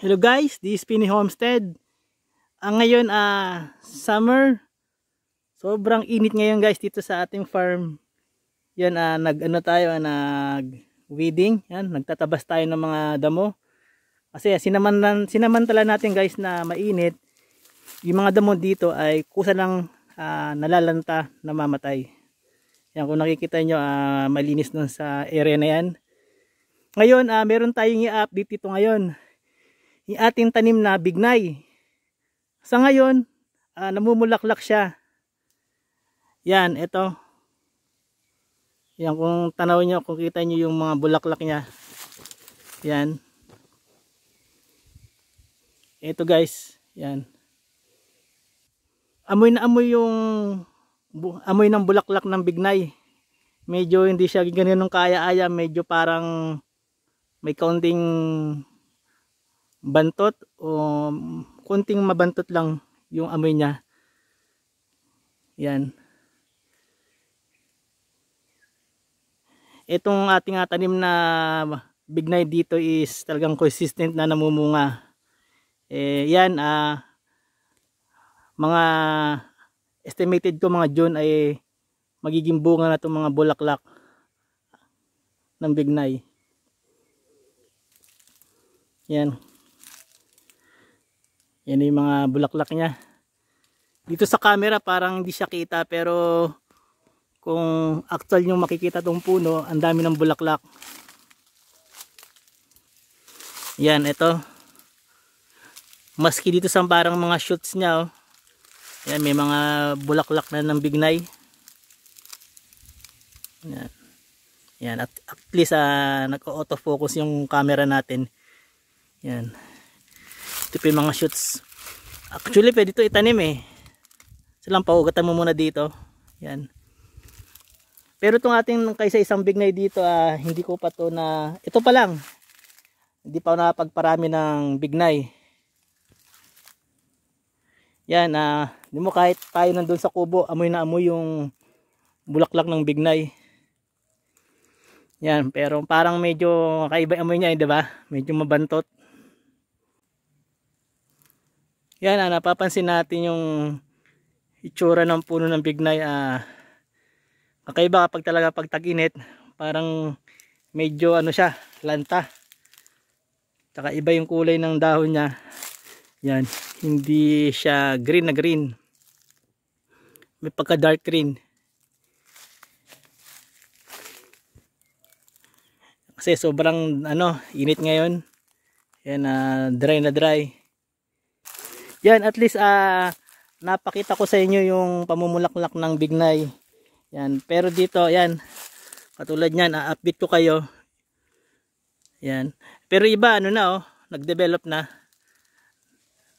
Hello guys, this is Pini Homestead. Ngayon summer. Sobrang init ngayon guys dito sa ating farm. Yan nag-weeding, yan, nagtatabas tayo ng mga damo. Kasi sinamantala natin guys na mainit. Yung mga damo dito ay kusa lang nalalanta, namamatay. Yan, kung nakikita nyo, malinis nun sa area na yan. Ngayon, meron tayong i-update dito ngayon. Yung ating tanim na bignay. Sa ngayon, namumulaklak siya. Yan, ito. Yan, kung tanawin nyo, kung kita nyo yung mga bulaklak niya. Yan. Ito guys, yan. Amoy na amoy yung amoy ng bulaklak ng bignay. Medyo hindi siya ganun kaya-aya, medyo parang may kaunting bantot o kunting mabantot lang yung amoy niya. Yan. Itong ating tanim na bignay dito is talagang consistent na namumunga. Yan, mga estimated ko mga June ay magiging bunga na itong mga bulaklak ng bignay. Yan. Yan yung mga bulaklak niya. Dito sa camera parang hindi siya kita, pero kung actual nyo makikita tong puno, ang dami ng bulaklak. Yan, ito. Maski dito sa parang mga shoots niya, oh. Yan, may mga bulaklak na ng bignay. Yan. Yan, at least nag-autofocus yung camera natin. Yan. Ito pa yung mga shoots. Actually pwede ito itanim eh. Silang paugatan mo muna dito. Yan. Pero itong ating kaysa isang bignay dito, hindi ko pa to na, ito pa lang. Hindi pa nakapagparami ng bignay. Yan, di mo kahit tayo nandun sa kubo, amoy na amoy yung bulaklak ng bignay. Yan, pero parang medyo kaiba amoy niya, di ba? Medyo mabantot. Yan, napapansin natin yung itsura ng puno ng bignay. Kakaiba kapag talaga pag tag-init, parang medyo siya, lanta. Tsaka iba yung kulay ng dahon niya. Yan, hindi siya green na green. May pagka dark green. Kasi sobrang init ngayon. Yan, dry na dry. Yan, at least napakita ko sa inyo yung pamumulaklak ng bignay. Yan, pero dito, yan, katulad niyan, update ko kayo. Yan. Pero iba, nag-develop na.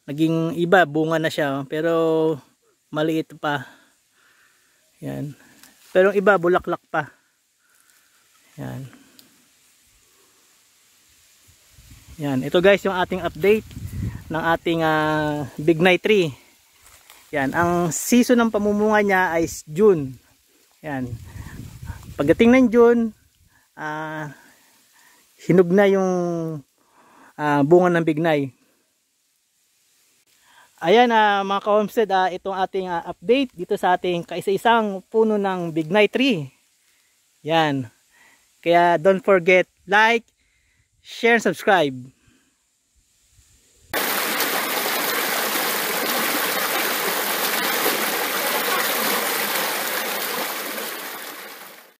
Naging iba, bunga na siya, oh. Pero maliit pa. Yan. Pero yung iba, bulaklak pa. Yan. Yan, ito guys yung ating update ng ating bignay tree. Yan, ang season ng pamumunga niya ay June. Yan. Pagdating ng June, hinog na yung bunga ng bignay. Ayan mga ka-homestead, itong ating update dito sa ating kaisa-isang puno ng bignay tree. Yan. Kaya don't forget, like, share, subscribe.